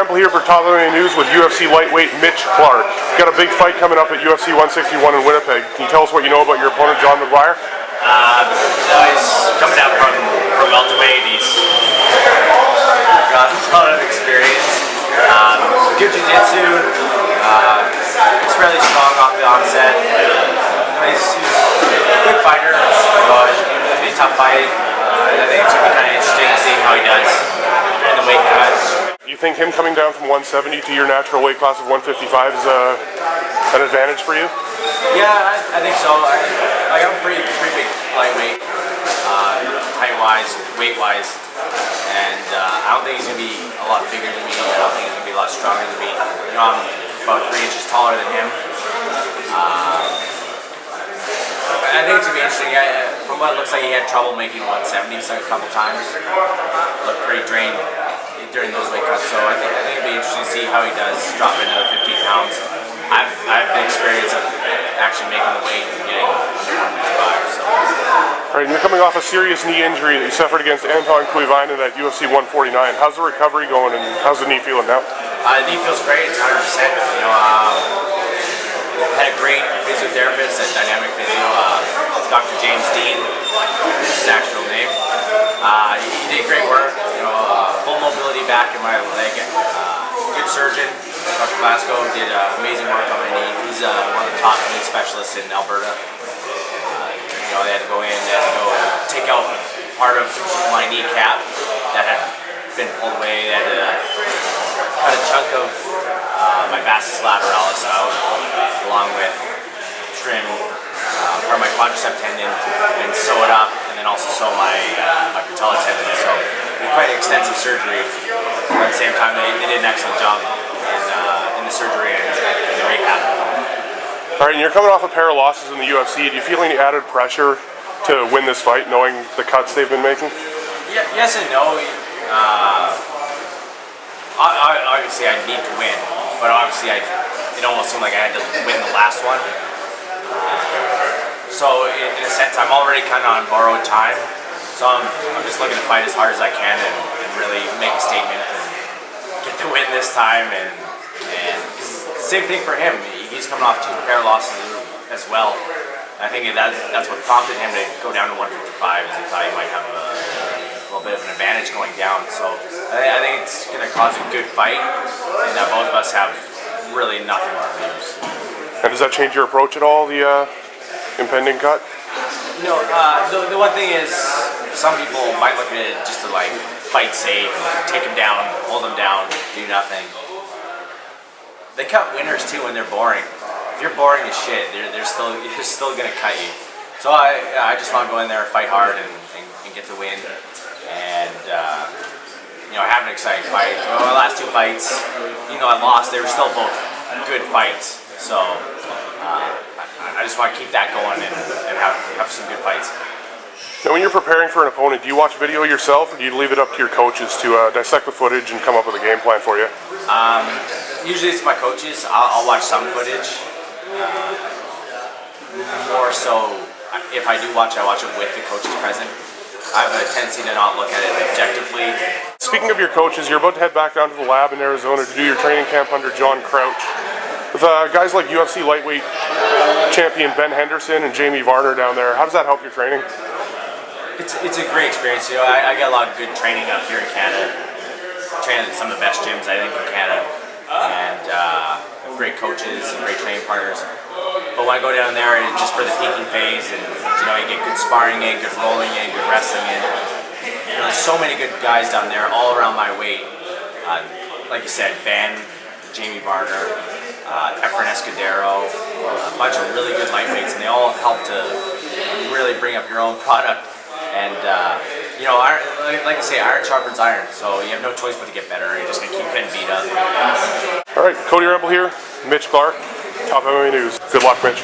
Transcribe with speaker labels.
Speaker 1: Remple here for TopMMAnews with UFC lightweight Mitch Clarke. Got a big fight coming up at UFC 161 in Winnipeg. Can you tell us what you know about your opponent, John McGuire?
Speaker 2: He's coming out from welterweight. He's got a lot of experience. Good jiu-jitsu. He's fairly strong off the onset. He's a good fighter. It'll be a tough fight. I think it's going to be kind of interesting seeing how he does in the weight cut.
Speaker 1: You think him coming down from 170 to your natural weight class of 155 is an advantage for you?
Speaker 2: Yeah, I think so. I'm pretty big lightweight, height-wise, weight-wise, and I don't think he's going to be a lot bigger than me. I don't think he's going to be a lot stronger than me. You know, I'm about 3 inches taller than him. I think it's going to be interesting. From what it looks like, he had trouble making 170s a couple times. Looked pretty drained during those weight cuts, so I think it'd be interesting to see how he does drop another 15 pounds. I have the experience of actually making the weight and getting under 155. So.
Speaker 1: All right, and you're coming off a serious knee injury that you suffered against Anton Kuivainen at UFC 149. How's the recovery going, and how's the knee feeling now?
Speaker 2: The knee feels great. It's 100%. You know, I had a great physiotherapist at Dynamic Physio, Dr. James Dean, is his actual name. He did great work. You know, full mobility back in my leg. Good surgeon. Dr. Glasgow did amazing work on my knee. He's one of the top knee specialists in Alberta. You know, they had to go in, they had to go take out part of my kneecap that had been pulled away. They had to cut a chunk of my vastus lateralis out, along with trim part of my quadricep tendon and sew it up, and then also sew my patella tendon. So it was quite extensive surgery. At the same time, they did an excellent job in the surgery and in the rehab.
Speaker 1: All right, and you're coming off a pair of losses in the UFC. Do you feel any added pressure to win this fight, knowing the cuts they've been making?
Speaker 2: Yeah, yes and no. Obviously, I need to win, but obviously, it almost seemed like I had to win the last one. So, in a sense, I'm already kind of on borrowed time. So I'm just looking to fight as hard as I can and really make a statement and get the win this time. And same thing for him. He's coming off 2 pair losses as well. I think that's what prompted him to go down to 155, is he thought he might have a little bit of an advantage going down. So I think it's going to cause a good fight, and that both of us have really nothing to lose.
Speaker 1: And does that change your approach at all, the impending cut?
Speaker 2: No, the one thing is, some people might look at it just to like fight safe, take him down, hold him down, do nothing. They cut winners too when they're boring. If you're boring as shit, they're still gonna cut you. So I just want to go in there, fight hard, and get the win, and you know, have an exciting fight. You know, my last 2 fights, even though I lost, they were still both good fights. So I just want to keep that going and have some good fights.
Speaker 1: Now, when you're preparing for an opponent, do you watch video yourself, or do you leave it up to your coaches to dissect the footage and come up with a game plan for you?
Speaker 2: Usually it's my coaches. I'll watch some footage. More so, if I do watch, I watch it with the coaches present. I have a tendency to not look at it objectively.
Speaker 1: Speaking of your coaches, you're about to head back down to the lab in Arizona to do your training camp under John Crouch. With guys like UFC lightweight champion Ben Henderson and Jamie Varner down there, how does that help your training?
Speaker 2: It's a great experience. You know, I get a lot of good training up here in Canada. Training at some of the best gyms, I think, in Canada, and great coaches and great training partners. But when I go down there, it's just for the peaking phase, and you know, you get good sparring in, good rolling in, good wrestling in. You know, there's so many good guys down there, all around my weight. Like you said, Ben, Jamie Varner, Efren Escudero, a bunch of really good lightweights, and they all help to really bring up your own product. And you know, like I say, iron sharpens iron, so you have no choice but to get better. You're just gonna keep getting beat up.
Speaker 1: All right, Cody Remple here, Mitch Clarke, TopMMAnews. Good luck, Mitch.